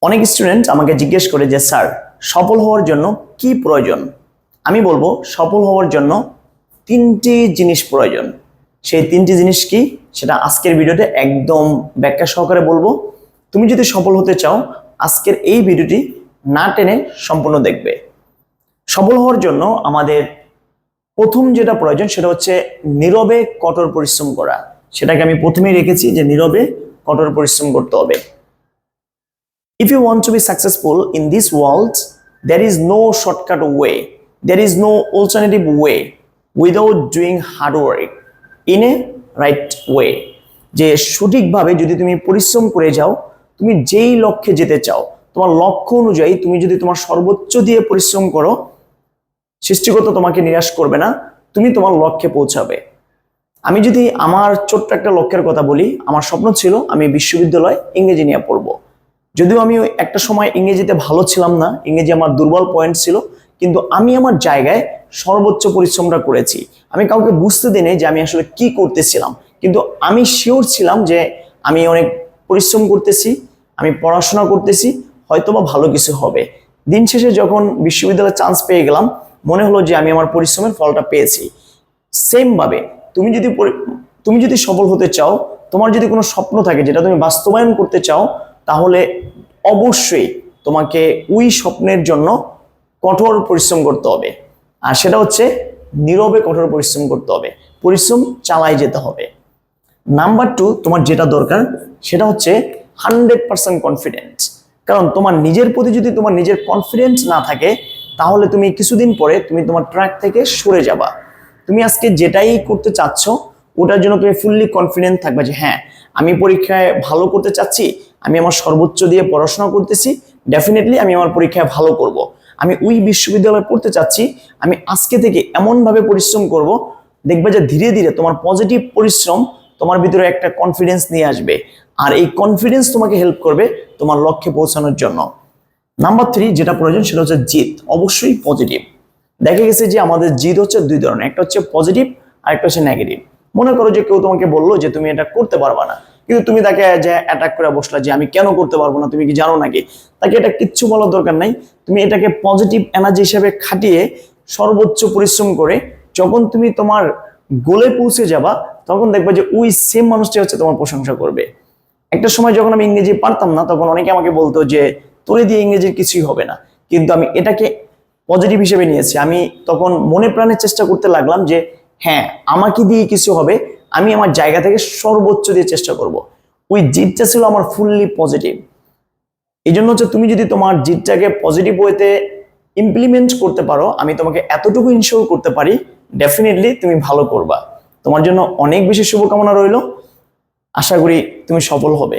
অনেক স্টুডেন্ট আমাকে জিজ্ঞেস করে যে স্যার সফল হওয়ার জন্য কি প্রয়োজন। আমি বলবো সফল হওয়ার জন্য তিনটি জিনিস প্রয়োজন। সেই তিনটি জিনিস কি সেটা আজকের ভিডিওতে একদম ব্যাখ্যা সহকারে বলবো। তুমি যদি সফল হতে চাও আজকের এই ভিডিওটি না টেনে সম্পূর্ণ দেখবে। সফল হওয়ার জন্য আমাদের প্রথম যেটা প্রয়োজন সেটা হচ্ছে নীরবে কঠোর পরিশ্রম করা। সেটাকে আমি প্রথমেই রেখেছি যে নীরবে কঠোর পরিশ্রম করতে হবে। If you want to be successful in this world, there is no shortcut way. There is no alternative way without doing hard work in a right way. যে সঠিকভাবে যদি তুমি পরিশ্রম করে যাও, তুমি যেই লক্ষ্যে যেতে চাও, তোমার লক্ষ্য অনুযায়ী তুমি যদি তোমার সর্বোচ্চ দিয়ে পরিশ্রম করো, সৃষ্টিকর্তা তোমাকে নিরাশ করবে না, তুমি তোমার লক্ষ্যে পৌঁছাবে। আমি যদি আমার ছোট্ট একটা লক্ষ্যের কথা বলি, আমার স্বপ্ন ছিল আমি বিশ্ববিদ্যালয়ে ইংরেজি নিয়ে পড়বো। যদিও আমি একটা সময় ইংরেজিতে ভালো ছিলাম না, ইংরেজি আমার দুর্বল পয়েন্ট ছিল, কিন্তু আমি আমার জায়গায় সর্বোচ্চ পরিশ্রমটা করেছি। আমি কাউকে বুঝতে দিইনি যে আমি আসলে কি করতেছিলাম, কিন্তু আমি শিওর ছিলাম যে আমি অনেক পরিশ্রম করতেছি, আমি পড়াশোনা করতেছি, হয়তোবা ভালো কিছু হবে। দিন শেষে যখন বিশ্ববিদ্যালয়ে চান্স পেয়ে গেলাম, মনে হলো যে আমি আমার পরিশ্রমের ফলটা পেয়েছি। সেম ভাবে তুমি যদি সফল হতে চাও, তোমার যদি কোনো স্বপ্ন থাকে যেটা তুমি বাস্তবায়ন করতে চাও, তাহলে অবশ্যই তোমাকে ওই স্বপ্নের জন্য কঠোর পরিশ্রম করতে হবে। আর সেটা হচ্ছে নীরবে কঠোর পরিশ্রম করতে হবে, পরিশ্রম চালাই যেতে হবে। নাম্বার 2, তোমার যেটা দরকার সেটা হচ্ছে 100% কনফিডেন্স। কারণ তোমার নিজের প্রতি যদি তোমার নিজের কনফিডেন্স না থাকে, তাহলে তুমি কিছুদিন পরে তুমি তোমার ট্র্যাক থেকে সরে যাবা। তুমি আজকে যেটাই করতে চাচ্ছ ওটার জন্য তুমি ফুললি কনফিডেন্ট থাকবে যে হ্যাঁ, আমি পরীক্ষায় ভালো করতে চাচ্ছি, আমি আমার সর্বোচ্চ দিয়ে পড়াশোনা করতেছি, ডেফিনেটলি আমি আমার পরীক্ষায় ভালো করব। আমি ওই বিশ্ববিদ্যালয়ে পড়তে চাচ্ছি, আমি আজকে থেকে এমনভাবে পরিশ্রম করব, দেখবে যে ধীরে ধীরে তোমার পজিটিভ পরিশ্রম তোমার ভিতরে একটা কনফিডেন্স নিয়ে আসবে। আর এই কনফিডেন্স তোমাকে হেল্প করবে তোমার লক্ষ্যে পৌঁছানোর জন্য। নাম্বার 3 যেটা প্রয়োজন সেটা হচ্ছে জিদ, অবশ্যই পজিটিভ। দেখা গেছে যে আমাদের জিদ হচ্ছে দুই ধরনের, একটা হচ্ছে পজিটিভ আর একটা হচ্ছে নেগেটিভ। মনে করো যে কেউ তোমাকে বললো যে তুমি এটা করতে পারবা না, কিন্তু তুমি তাকে যে অ্যাটাক করে বসলা যে আমি কেন করতে পারবো না, তুমি কি জানো নাকি? তাকে এটা কিচ্ছু বলার দরকার নাই। তুমি এটাকে পজিটিভ এনার্জি হিসেবে খাটিয়ে সর্বোচ্চ পরিশ্রম করে যখন তুমি তোমার গোলে পৌঁছে যাবা, তখন দেখবা যে ওই সেম মানুষটি হচ্ছে তোমার প্রশংসা করবে। একটা সময় যখন আমি ইংরেজি পারতাম না, তখন অনেকে আমাকে বলতো যে তোরে দিয়ে ইংরেজির কিছুই হবে না, কিন্তু আমি এটাকে পজিটিভ হিসেবে নিয়েছি। আমি তখন মনে প্রাণে চেষ্টা করতে লাগলাম যে হ্যাঁ, আমাকে দিয়ে কিছু হবে, আমি আমার জায়গা থেকে সর্বোচ্চ দিয়ে চেষ্টা করব। ওই জিদটা ছিল আমার ফুললি পজিটিভ। এই জন্য হচ্ছে তুমি যদি তোমার জিদটাকে পজিটিভ ওয়েতে ইমপ্লিমেন্ট করতে পারো, আমি তোমাকে এতটুকু ইনশিওর করতে পারি ডেফিনেটলি তুমি ভালো করবা। তোমার জন্য অনেক বেশি শুভকামনা রইল, আশা করি তুমি সফল হবে।